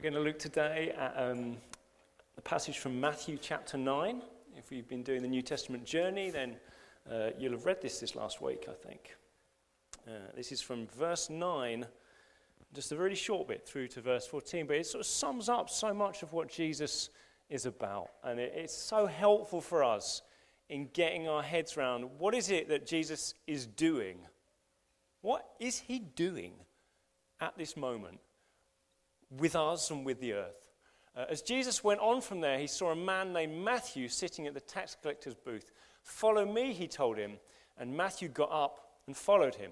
We're going to look today at the passage from Matthew chapter 9. If we've been doing the New Testament journey, then you'll have read this last week, I think. This is from verse 9, just a really short bit through to verse 14, but it sort of sums up so much of what Jesus is about. And it's so helpful for us in getting our heads around what is it that Jesus is doing? What is he doing at this moment with us and with the earth? As Jesus went on from there, he saw a man named Matthew sitting at the tax collector's booth. "Follow me," he told him, and Matthew got up and followed him.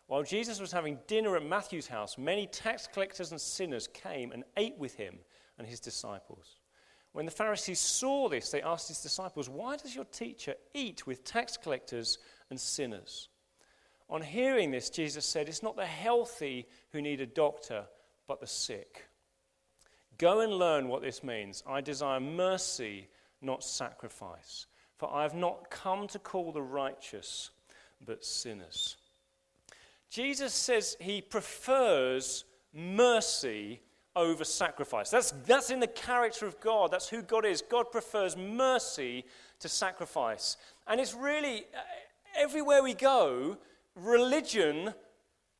While Jesus was having dinner at Matthew's house, many tax collectors and sinners came and ate with him and his disciples. When the Pharisees saw this, they asked his disciples, "Why does your teacher eat with tax collectors and sinners?" On hearing this, Jesus said, "It's not the healthy who need a doctor, but the sick. Go and learn what this means. I desire mercy, not sacrifice. For I have not come to call the righteous, but sinners." Jesus says he prefers mercy over sacrifice. That's in the character of God. That's who God is. God prefers mercy to sacrifice. And it's really, everywhere we go, religion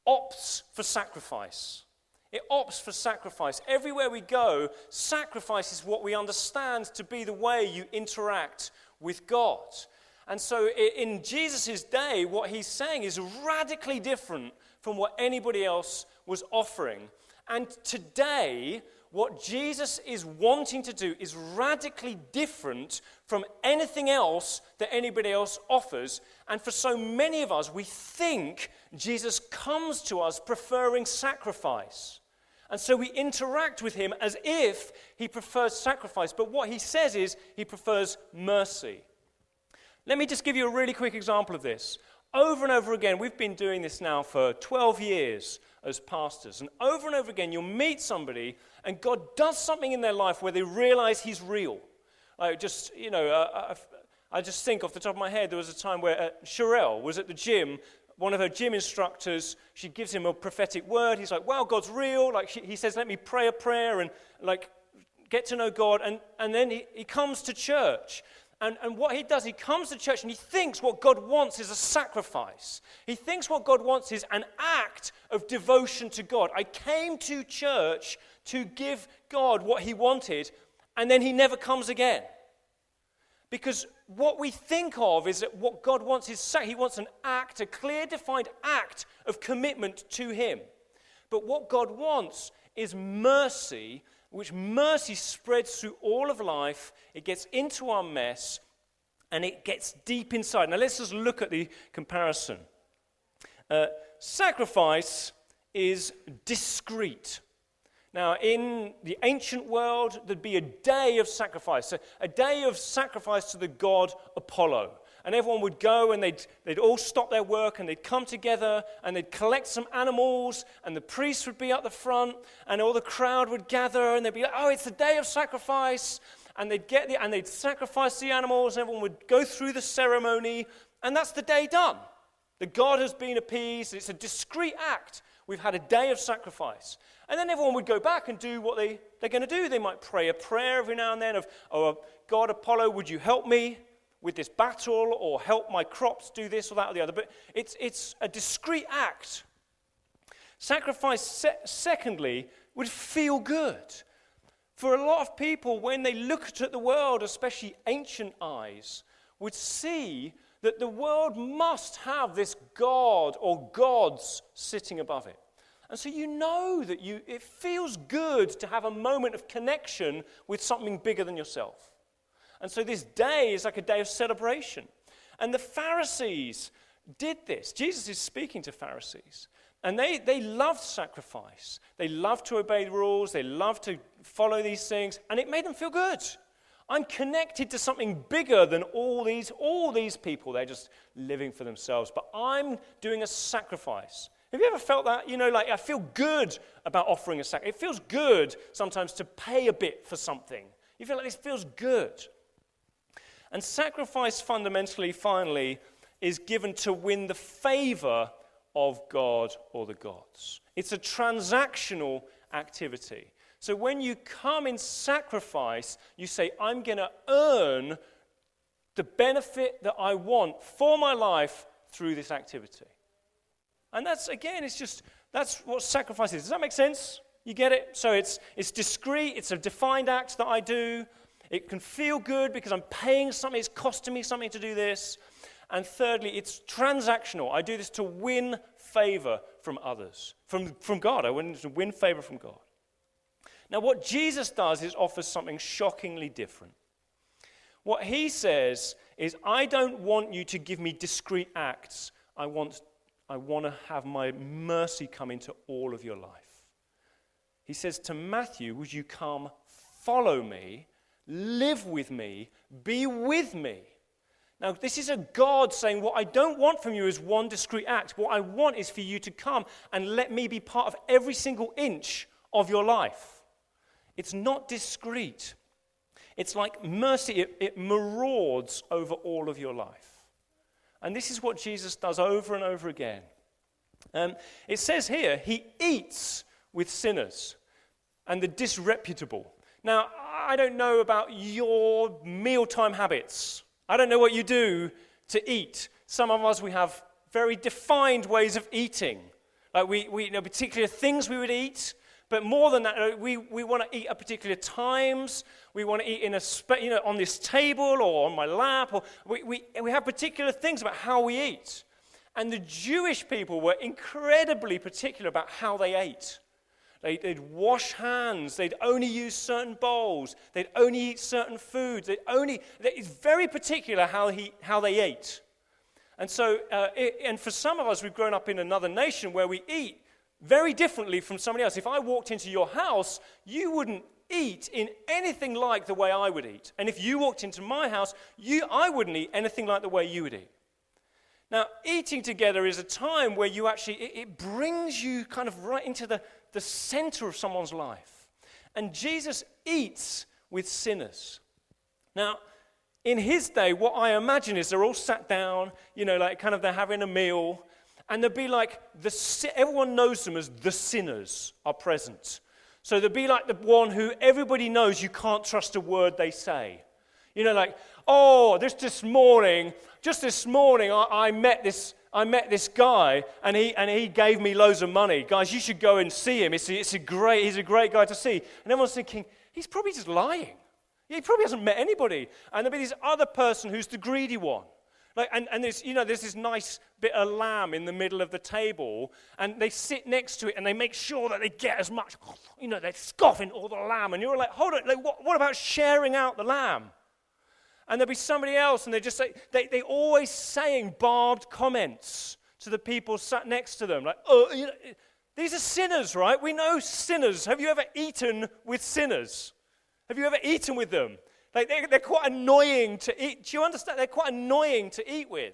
opts for sacrifice. It opts for sacrifice. Everywhere we go, sacrifice is what we understand to be the way you interact with God. And so in Jesus' day, what he's saying is radically different from what anybody else was offering. And today, what Jesus is wanting to do is radically different from anything else that anybody else offers. And for so many of us, we think Jesus comes to us preferring sacrifice. And so we interact with him as if he prefers sacrifice. But what he says is he prefers mercy. Let me just give you a really quick example of this. Over and over again, we've been doing this now for 12 years as pastors. And over again, you'll meet somebody and God does something in their life where they realize he's real. I just think off the top of my head, there was a time where Sherelle was at the gym. One of her gym instructors, she gives him a prophetic word. He's like, wow, God's real. He says, let me pray a prayer and get to know God. And then he comes to church. And what he does, he comes to church and he thinks what God wants is a sacrifice. He thinks what God wants is an act of devotion to God. I came to church to give God what he wanted, and then he never comes again. Because what we think of is that what God wants is he wants an act, a clear, defined act of commitment to him. But what God wants is mercy, which mercy spreads through all of life. It gets into our mess, and it gets deep inside. Now let's just look at the comparison. Sacrifice is discreet. Now, in the ancient world, there'd be a day of sacrifice, a day of sacrifice to the god Apollo. And everyone would go and they'd all stop their work and they'd come together and they'd collect some animals and the priest would be up the front and all the crowd would gather and they'd be like, oh, it's the day of sacrifice. And they'd sacrifice the animals and everyone would go through the ceremony and that's the day done. The god has been appeased. It's a discreet act. We've had a day of sacrifice. And then everyone would go back and do what they're going to do. They might pray a prayer every now and then of, oh, God Apollo, would you help me with this battle or help my crops do this or that or the other. But it's a discreet act. Sacrifice, secondly, would feel good. For a lot of people, when they looked at the world, especially ancient eyes, would see that the world must have this God or gods sitting above it. And so you know that it feels good to have a moment of connection with something bigger than yourself. And so this day is like a day of celebration. And the Pharisees did this. Jesus is speaking to Pharisees. And they loved sacrifice. They loved to obey the rules. They loved to follow these things. And it made them feel good. I'm connected to something bigger than all these people. They're just living for themselves. But I'm doing a sacrifice. Have you ever felt that? I feel good about offering a sacrifice. It feels good sometimes to pay a bit for something. You feel like this feels good. And sacrifice finally, is given to win the favor of God or the gods. It's a transactional activity. So when you come in sacrifice, you say, I'm going to earn the benefit that I want for my life through this activity. And that's, again, that's what sacrifice is. Does that make sense? You get it? So it's discrete, it's a defined act that I do. It can feel good because I'm paying something, it's costing me something to do this. And thirdly, it's transactional. I do this to win favor from others, from God. I want to win favor from God. Now, what Jesus does is offers something shockingly different. What he says is, I don't want you to give me discrete acts. I want to have my mercy come into all of your life. He says to Matthew, would you come follow me, live with me, be with me? Now, this is a God saying, what I don't want from you is one discrete act. What I want is for you to come and let me be part of every single inch of your life. It's not discrete. It's like mercy. It marauds over all of your life. And this is what Jesus does over and over again. It says here, he eats with sinners and the disreputable. Now, I don't know about your mealtime habits. I don't know what you do to eat. Some of us, we have very defined ways of eating. Like we know particular things we would eat, but more than that, we want to eat at particular times. We want to eat in on this table or on my lap. Or we have particular things about how we eat. And the Jewish people were incredibly particular about how they ate. They'd wash hands. They'd only use certain bowls. They'd only eat certain foods. It's very particular how they ate. And so, and for some of us, we've grown up in another nation where we eat very differently from somebody else. If I walked into your house, you wouldn't eat in anything like the way I would eat. And if you walked into my house, I wouldn't eat anything like the way you would eat. Now, eating together is a time where you actually, it brings you kind of right into the center of someone's life. And Jesus eats with sinners. Now, in his day, what I imagine is they're all sat down, like kind of they're having a meal, and there'd be like, everyone knows them as the sinners are present. So there'd be like the one who everybody knows you can't trust a word they say. Just this morning, I met this guy, and he gave me loads of money. Guys, you should go and see him. He's a great guy to see. And everyone's thinking, he's probably just lying. He probably hasn't met anybody. And there'll be this other person who's the greedy one. And there's this nice bit of lamb in the middle of the table, and they sit next to it, and they make sure that they get as much, they're scoffing all the lamb. And you're like, hold on, what about sharing out the lamb? And there'll be somebody else, and they always saying barbed comments to the people sat next to them. Like, these are sinners, right? We know sinners. Have you ever eaten with sinners? Have you ever eaten with them? They're quite annoying to eat. Do you understand? They're quite annoying to eat with.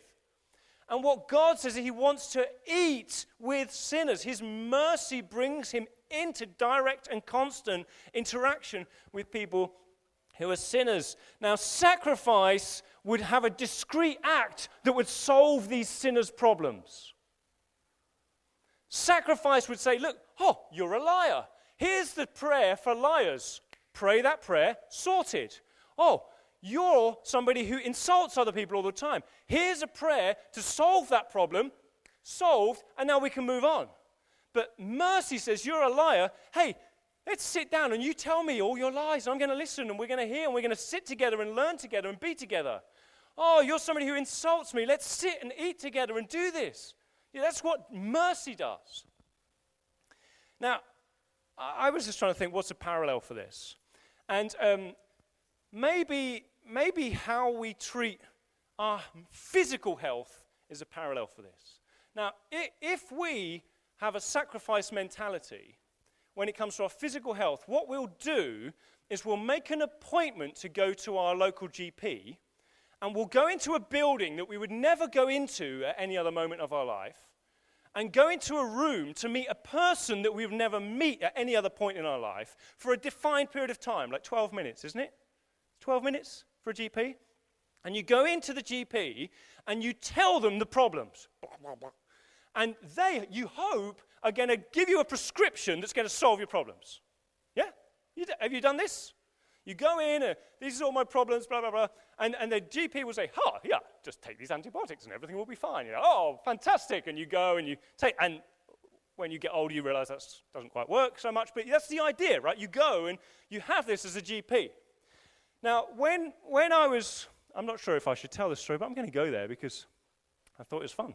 And what God says is he wants to eat with sinners. His mercy brings him into direct and constant interaction with people who are sinners. Now, sacrifice would have a discrete act that would solve these sinners' problems. Sacrifice would say, look, you're a liar. Here's the prayer for liars. Pray that prayer, sorted. You're somebody who insults other people all the time. Here's a prayer to solve that problem, solved, and now we can move on. But mercy says, you're a liar. Hey, let's sit down and you tell me all your lies. I'm going to listen and we're going to hear and we're going to sit together and learn together and be together. You're somebody who insults me. Let's sit and eat together and do this. Yeah, that's what mercy does. Now, I was just trying to think, what's a parallel for this? And maybe how we treat our physical health is a parallel for this. Now, if we have a sacrifice mentality when it comes to our physical health, what we'll do is we'll make an appointment to go to our local GP, and we'll go into a building that we would never go into at any other moment of our life, and go into a room to meet a person that we would never meet at any other point in our life for a defined period of time, like 12 minutes, isn't it? 12 minutes for a GP? And you go into the GP, and you tell them the problems. And they, you hope, are going to give you a prescription that's going to solve your problems. Yeah? have you done this? You go in, these are all my problems, blah, blah, blah. And the GP will say, yeah, just take these antibiotics and everything will be fine. Oh, fantastic. And you go and you take, and when you get older, you realize that doesn't quite work so much. But that's the idea, right? You go and you have this as a GP. Now, when I'm not sure if I should tell this story, but I'm going to go there because I thought it was fun.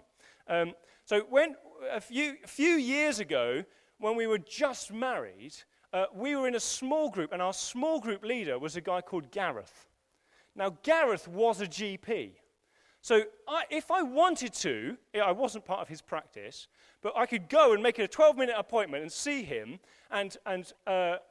So when a few years ago, when we were just married, we were in a small group, and our small group leader was a guy called Gareth. Now, Gareth was a GP. So if I wanted to, I wasn't part of his practice, but I could go and make it a 12-minute appointment and see him and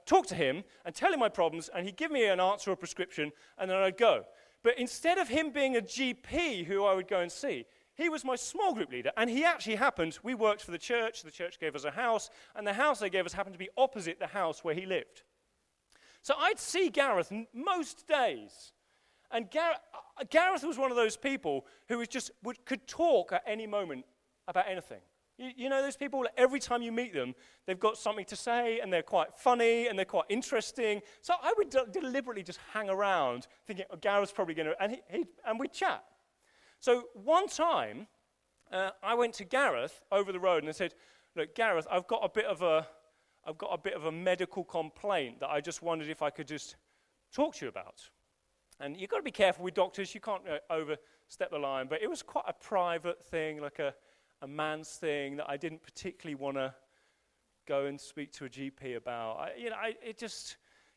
talk to him and tell him my problems, and he'd give me an answer or prescription, and then I'd go. But instead of him being a GP who I would go and see, he was my small group leader, and he actually happened, we worked for the church gave us a house, and the house they gave us happened to be opposite the house where he lived. So I'd see Gareth most days, and Gareth was one of those people who was could talk at any moment about anything. You know those people, every time you meet them, they've got something to say, and they're quite funny, and they're quite interesting. So I would deliberately just hang around, thinking, Gareth's probably going to, and we'd chat. So one time, I went to Gareth over the road, and I said, look, Gareth, I've got a bit of a medical complaint that I just wondered if I could just talk to you about. And you've got to be careful with doctors. You can't overstep the line. But it was quite a private thing, like a man's thing that I didn't particularly want to go and speak to a GP about.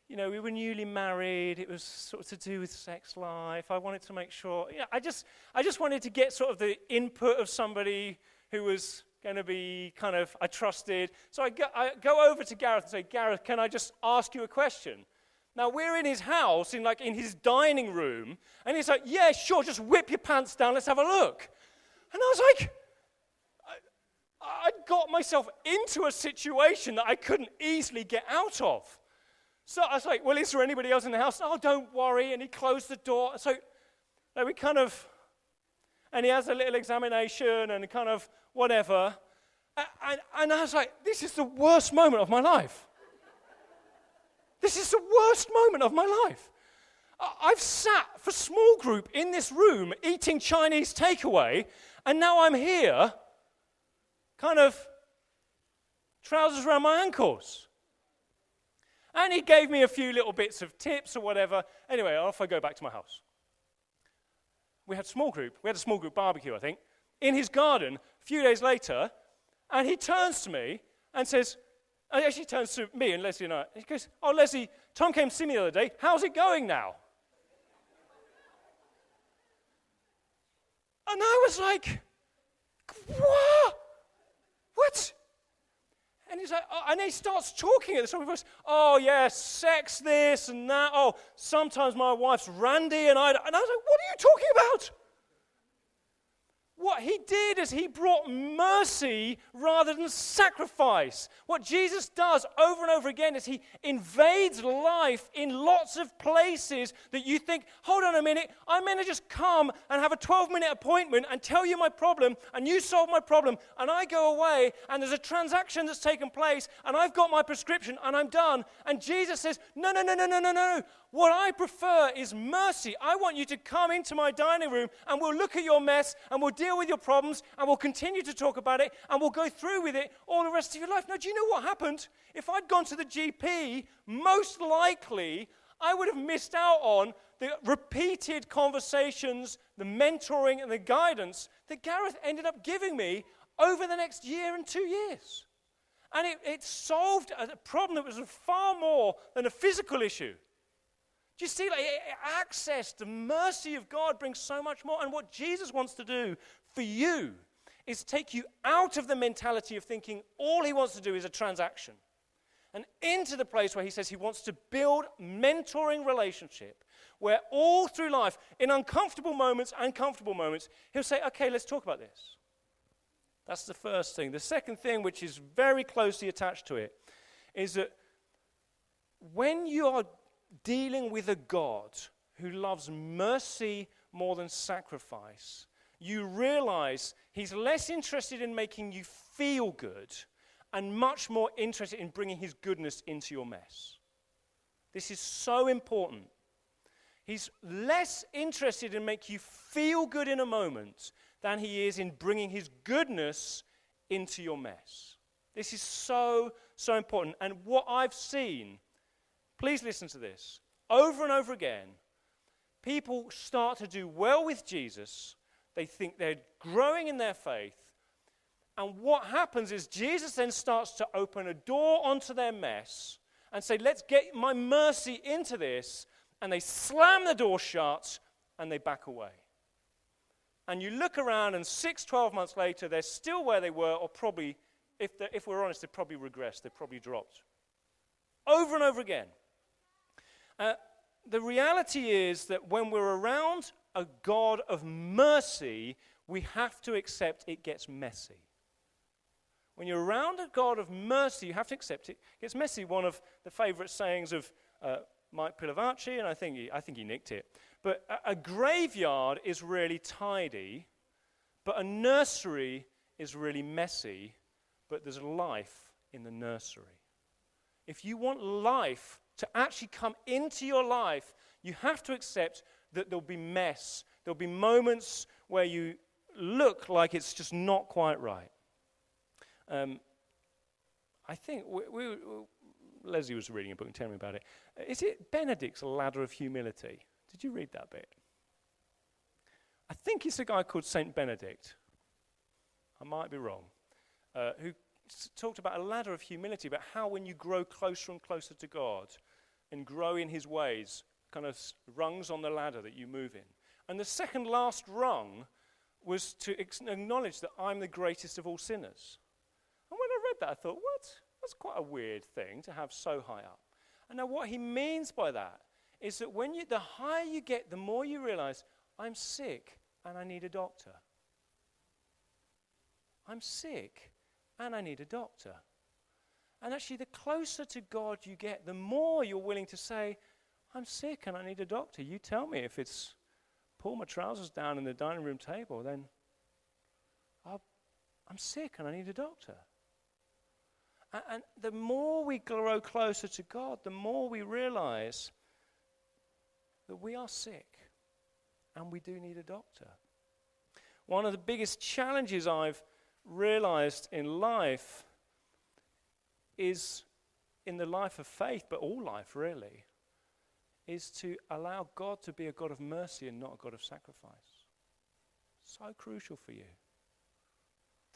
We were newly married. It was sort of to do with sex life. I wanted to make sure. I just wanted to get sort of the input of somebody who was going to be I trusted. So I go over to Gareth and say, Gareth, can I just ask you a question? Now, we're in his house, in his dining room, and he's like, yeah, sure, just whip your pants down, let's have a look. And I was like, I got myself into a situation that I couldn't easily get out of. So I was like, well, is there anybody else in the house? Oh, don't worry. And he closed the door. So we and he has a little examination and whatever. And I was like, this is the worst moment of my life. This is the worst moment of my life. I've sat for small group in this room eating Chinese takeaway, and now I'm here, trousers around my ankles. And he gave me a few little bits of tips or whatever. Anyway, off I go back to my house. We had a small group barbecue, I think, in his garden a few days later, and he turns to me and says, actually turns to me and Leslie and I, he goes, oh, Leslie, Tom came to see me the other day. How's it going now? And I was like, what? And he's like, and he starts talking at the top of his voice. Oh, yeah, sex, this and that. Oh, sometimes my wife's randy. And I was like, what are you talking about? What he did is he brought mercy rather than sacrifice. What Jesus does over and over again is he invades life in lots of places that you think, hold on a minute, I'm going to just come and have a 12-minute appointment and tell you my problem, and you solve my problem, and I go away, and there's a transaction that's taken place, and I've got my prescription, and I'm done. And Jesus says, no. What I prefer is mercy. I want you to come into my dining room, and we'll look at your mess, and we'll deal with your problems, and we'll continue to talk about it, and we'll go through with it all the rest of your life. Now, do you know what happened? If I'd gone to the GP, most likely I would have missed out on the repeated conversations, the mentoring, and the guidance that Gareth ended up giving me over the next year and 2 years. And it solved a problem that was far more than a physical issue. Do you see, access to mercy of God brings so much more. And what Jesus wants to do for you is take you out of the mentality of thinking all he wants to do is a transaction and into the place where he says he wants to build mentoring relationship where all through life, in uncomfortable moments and comfortable moments, he'll say, okay, let's talk about this. That's the first thing. The second thing, which is very closely attached to it, is that when you are dealing with a God who loves mercy more than sacrifice, you realize he's less interested in making you feel good and much more interested in bringing his goodness into your mess. This is so important. He's less interested in making you feel good in a moment than he is in bringing his goodness into your mess. This is so, so important. And what I've seen, please listen to this, over and over again, people start to do well with Jesus. They think they're growing in their faith. And what happens is Jesus then starts to open a door onto their mess and say, let's get my mercy into this. And they slam the door shut and they back away. And you look around and 12 months later, they're still where they were, or probably, if we're honest, they've probably regressed, they've probably dropped. Over and over again. The reality is that when we're around a God of mercy, we have to accept it gets messy. When you're around a God of mercy, you have to accept it gets messy. One of the favorite sayings of Mike Pilavachi, and I think he nicked it. But a graveyard is really tidy, but a nursery is really messy, but there's life in the nursery. If you want life to actually come into your life, you have to accept that there'll be mess. There'll be moments where you look like it's just not quite right. I think Leslie was reading a book and telling me about it. Is it Benedict's Ladder of Humility? Did you read that bit? I think it's a guy called Saint Benedict. I might be wrong. Who talked about a ladder of humility, about how when you grow closer and closer to God and grow in his ways, kind of rungs on the ladder that you move in. And the second last rung was to acknowledge that I'm the greatest of all sinners. And when I read that, I thought, what? That's quite a weird thing to have so high up. And now what he means by that is that the higher you get, the more you realize, I'm sick and I need a doctor. I'm sick and I need a doctor. And actually, the closer to God you get, the more you're willing to say, I'm sick and I need a doctor. You tell me if it's pull my trousers down in the dining room table, then I'm sick and I need a doctor. And the more we grow closer to God, the more we realize that we are sick and we do need a doctor. One of the biggest challenges I've realized in life is, in the life of faith, but all life really, is to allow God to be a God of mercy and not a God of sacrifice. So crucial for you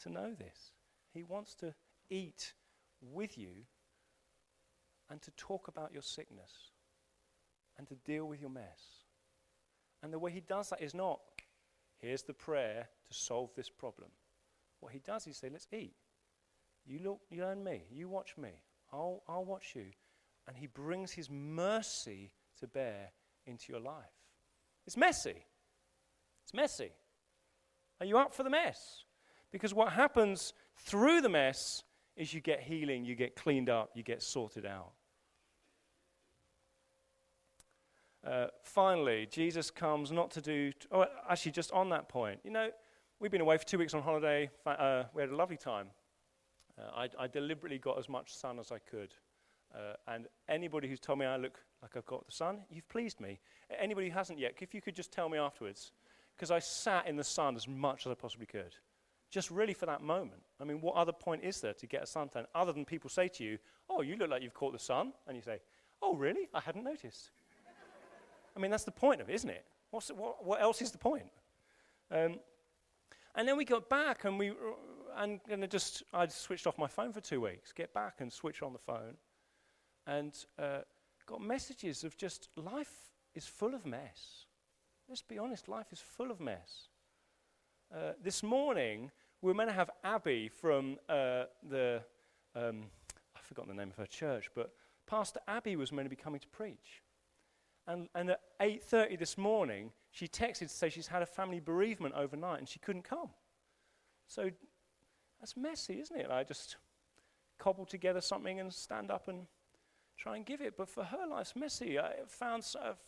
to know this. He wants to eat with you and to talk about your sickness and to deal with your mess. And the way he does that is not, here's the prayer to solve this problem. What he does is say, let's eat. You learn me, you watch me, I'll watch you. And he brings his mercy to bear into your life. It's messy. It's messy. Are you up for the mess? Because what happens through the mess is you get healing, you get cleaned up, you get sorted out. Finally, Jesus comes not to do... actually, just on that point. You know, we've been away for 2 weeks on holiday. We had a lovely time. I deliberately got as much sun as I could. And anybody who's told me I look like I've got the sun, you've pleased me. Anybody who hasn't yet, if you could just tell me afterwards. Because I sat in the sun as much as I possibly could. Just really for that moment. I mean, what other point is there to get a suntan other than people say to you, oh, you look like you've caught the sun. And you say, oh, really? I hadn't noticed. I mean, that's the point of it, isn't it? What else is the point? And then we got back and I switched off my phone for 2 weeks. Get back and switch on the phone. And got messages of just life is full of mess. Let's be honest, life is full of mess. This morning, we were meant to have Abby from I've forgotten the name of her church, but Pastor Abby was meant to be coming to preach. And at 8:30 this morning, she texted to say she's had a family bereavement overnight and she couldn't come. So that's messy, isn't it? I just cobble together something and stand up and try and give it. But for her, life's messy. I found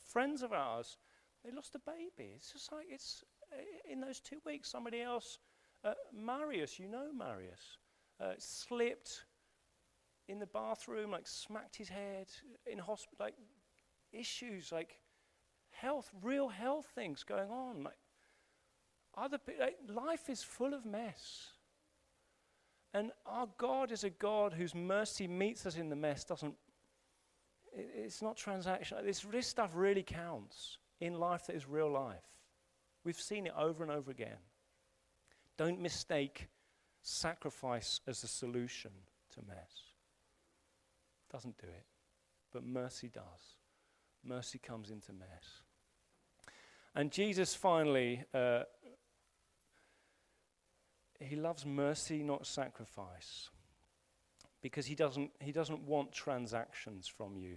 friends of ours, they lost a baby. It's just like in those 2 weeks, somebody else, Marius, you know Marius, slipped in the bathroom, like smacked his head in hospital, like issues like health, real health things going on. Life is full of mess. And our God is a God whose mercy meets us in the mess. It's not transactional. This stuff really counts in life that is real life. We've seen it over and over again. Don't mistake sacrifice as a solution to mess. Doesn't do it. But mercy does. Mercy comes into mess. And Jesus finally, he loves mercy, not sacrifice. Because he doesn't want transactions from you,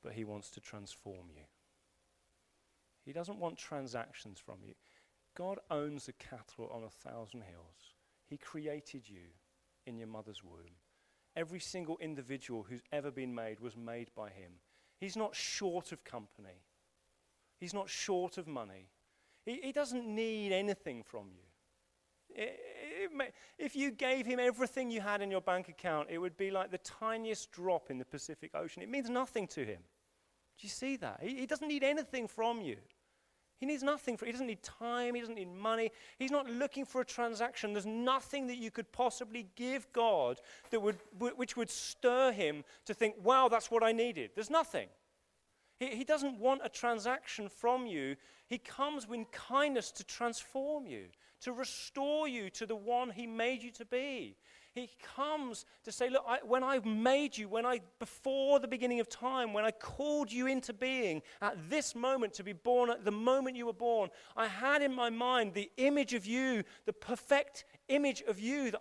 but he wants to transform you. He doesn't want transactions from you. God owns the cattle on 1,000 hills. He created you in your mother's womb. Every single individual who's ever been made was made by him. He's not short of company. He's not short of money. He doesn't need anything from you. If you gave him everything you had in your bank account, it would be like the tiniest drop in the Pacific Ocean. It means nothing to him. Do you see that? He doesn't need anything from you. He needs nothing. He doesn't need time. He doesn't need money. He's not looking for a transaction. There's nothing that you could possibly give God which would stir him to think, wow, that's what I needed. There's nothing. He doesn't want a transaction from you. He comes with kindness to transform you, to restore you to the one he made you to be. He comes to say, look, when I made you, before the beginning of time, when I called you into being at this moment to be born, at the moment you were born, I had in my mind the image of you, the perfect image of you that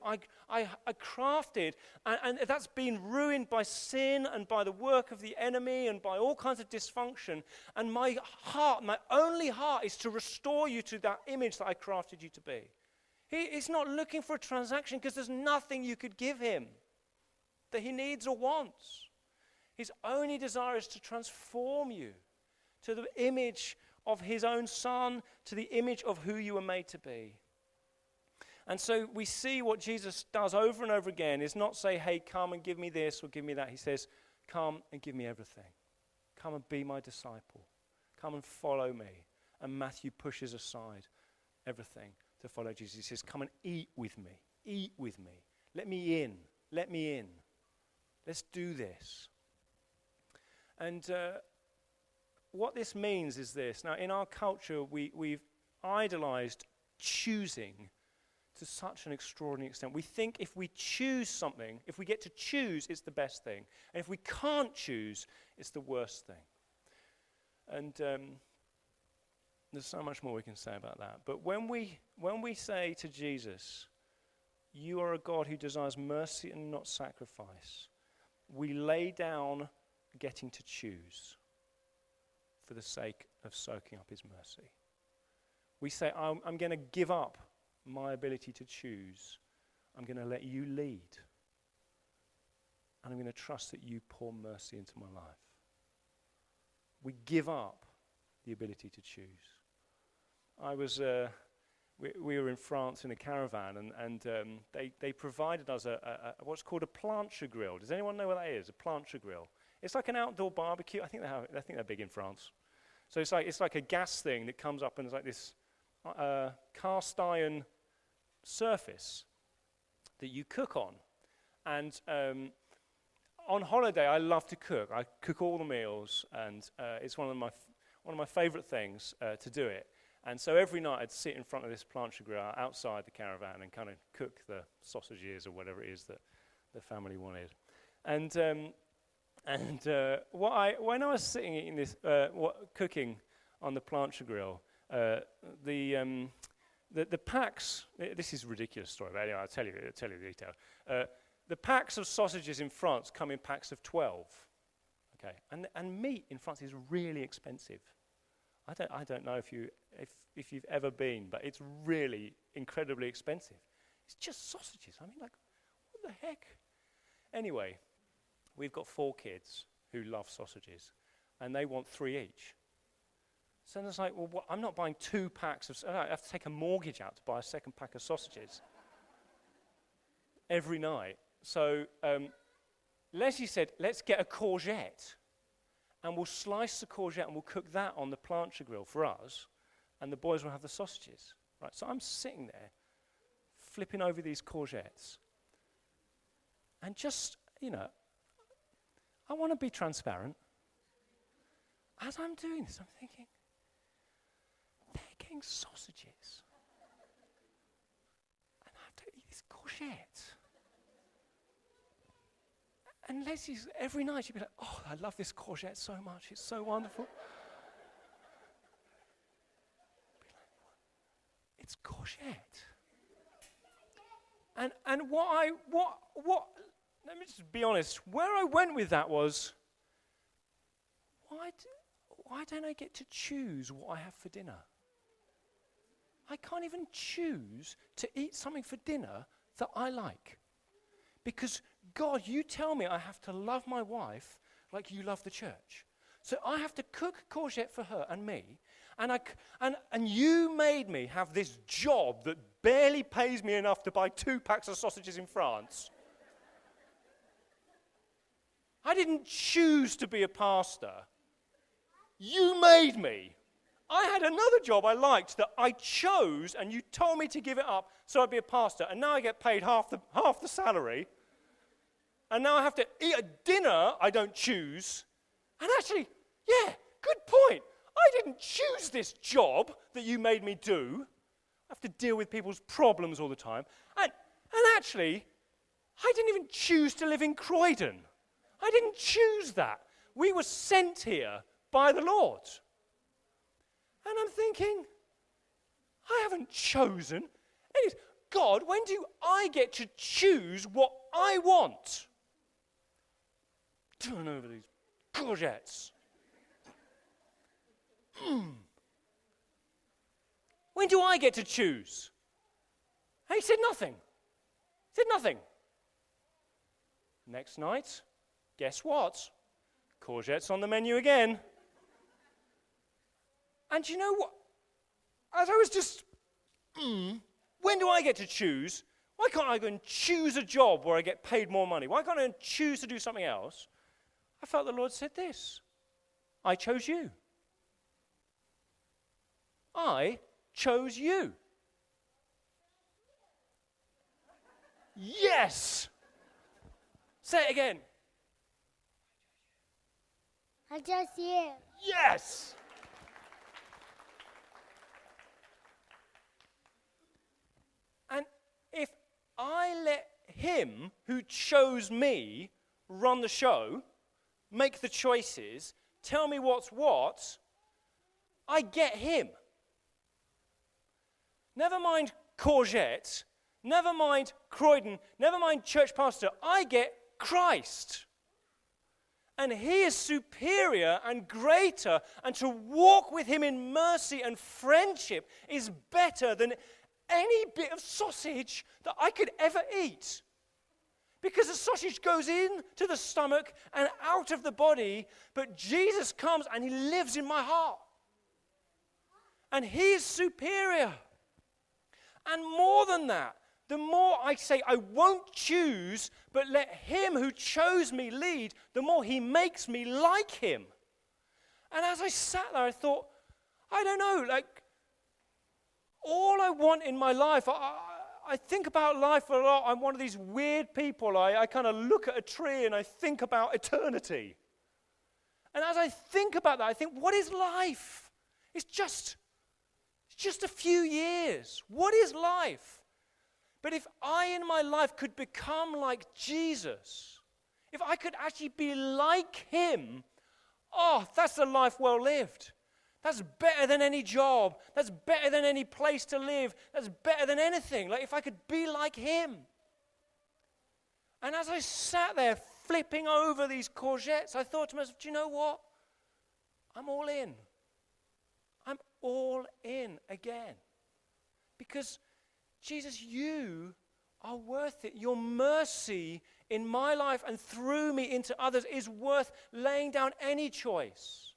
I crafted, and that's been ruined by sin and by the work of the enemy and by all kinds of dysfunction. And my heart, my only heart, is to restore you to that image that I crafted you to be. He's not looking for a transaction because there's nothing you could give him that he needs or wants. His only desire is to transform you to the image of his own Son, to the image of who you were made to be. And so we see what Jesus does over and over again is not say, hey, come and give me this or give me that. He says, come and give me everything. Come and be my disciple. Come and follow me. And Matthew pushes aside everything to follow Jesus. He says, come and eat with me. Eat with me. Let me in. Let me in. Let's do this. And what this means is this. Now, in our culture, we've idolized choosing to such an extraordinary extent. We think if we choose something, if we get to choose, it's the best thing. And if we can't choose, it's the worst thing. And there's so much more we can say about that. But when we say to Jesus, you are a God who desires mercy and not sacrifice, we lay down getting to choose for the sake of soaking up his mercy. We say, I'm going to give up my ability to choose. I'm going to let you lead. And I'm going to trust that you pour mercy into my life. We give up the ability to choose. We were in France in a caravan, and they provided us a what's called a plancha grill. Does anyone know what that is? A plancha grill. It's like an outdoor barbecue. I think they're big in France. So it's like a gas thing that comes up and it's like this cast iron surface that you cook on. And on holiday, I love to cook. I cook all the meals, and it's one of my favorite things to do it. And so every night I'd sit in front of this plancha grill outside the caravan and kind of cook the sausages or whatever it is that the family wanted. And when I was sitting in this cooking on the plancha grill, the packs. This is a ridiculous story, but anyway, I'll tell you the detail. The packs of sausages in France come in packs of 12. Okay, and meat in France is really expensive. I don't know if you've ever been, but it's really incredibly expensive. It's just sausages. I mean, like, what the heck? Anyway, we've got 4 kids who love sausages, and they want 3 each. So it's like, well, I'm not buying 2 packs of. I have to take a mortgage out to buy a second pack of sausages every night. So Leslie said, let's get a courgette. and we'll slice the courgette and we'll cook that on the plancha grill for us, and the boys will have the sausages. Right, so I'm sitting there, flipping over these courgettes, and just, I want to be transparent. As I'm doing this, I'm thinking, they're getting sausages. And I have to eat this courgette. And Leslie's, every night she'd be like, oh, I love this courgette so much. It's so wonderful. It's courgette. And what let me just be honest, where I went with that was, why don't I get to choose what I have for dinner? I can't even choose to eat something for dinner that I like. Because, God, you tell me I have to love my wife like you love the church. So I have to cook courgette for her and me, and you made me have this job that barely pays me enough to buy 2 packs of sausages in France. I didn't choose to be a pastor. You made me. I had another job I liked that I chose, and you told me to give it up so I'd be a pastor, and now I get paid half the salary, and now I have to eat a dinner I don't choose. And actually, yeah, good point. I didn't choose this job that you made me do. I have to deal with people's problems all the time. And actually, I didn't even choose to live in Croydon. I didn't choose that. We were sent here by the Lord. And I'm thinking, I haven't chosen. God, when do I get to choose what I want? Turn over these courgettes. When do I get to choose? He said nothing. Next night, guess what? Courgettes on the menu again. And you know what? As I was just, when do I get to choose? Why can't I go and choose a job where I get paid more money? Why can't I choose to do something else? I felt the Lord said this. I chose you. I chose you. Yes! Say it again. I chose you. Yes! And if I let him who chose me run the show, make the choices, tell me what's what, I get him. Never mind courgette, never mind Croydon, never mind church pastor, I get Christ. And he is superior and greater, and to walk with him in mercy and friendship is better than any bit of sausage that I could ever eat. Because the sausage goes into the stomach and out of the body, but Jesus comes and he lives in my heart. And he is superior. And more than that, the more I say I won't choose, but let him who chose me lead, the more he makes me like him. And as I sat there, I thought, I don't know, all I want in my life, I think about life a lot. I'm one of these weird people. I kind of look at a tree and I think about eternity. And as I think about that, I think, what is life? It's just a few years. What is life? But if I in my life could become like Jesus, if I could actually be like him, that's a life well lived. That's better than any job. That's better than any place to live. That's better than anything. If I could be like him. And as I sat there flipping over these courgettes, I thought to myself, do you know what? I'm all in. I'm all in again. Because, Jesus, you are worth it. Your mercy in my life and through me into others is worth laying down any choice.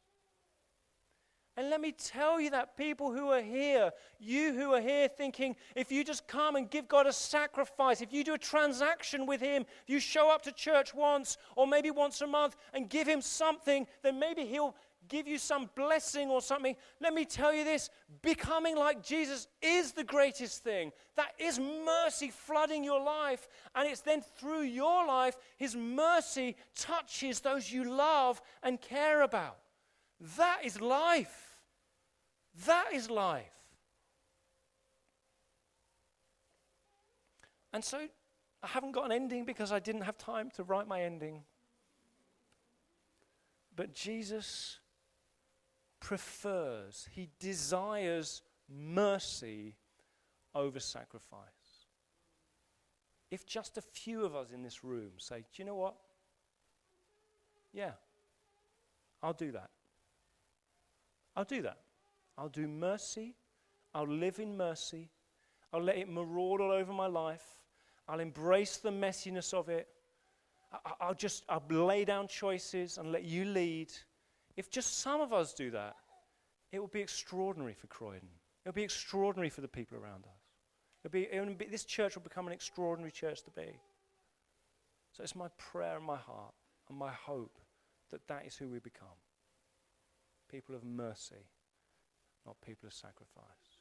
And let me tell you that people who are here, you who are here thinking, if you just come and give God a sacrifice, if you do a transaction with him, if you show up to church once or maybe once a month and give him something, then maybe he'll give you some blessing or something. Let me tell you this, becoming like Jesus is the greatest thing. That is mercy flooding your life, and it's then through your life, his mercy touches those you love and care about. That is life. That is life. And so I haven't got an ending because I didn't have time to write my ending. But Jesus prefers, he desires mercy over sacrifice. If just a few of us in this room say, do you know what? Yeah, I'll do that. I'll do that. I'll do mercy. I'll live in mercy. I'll let it maraud all over my life. I'll embrace the messiness of it. I'll lay down choices and let you lead. If just some of us do that, it will be extraordinary for Croydon. It will be extraordinary for the people around us. This church will become an extraordinary church to be. So it's my prayer in my heart and my hope that that is who we become. People of mercy, not people of sacrifice.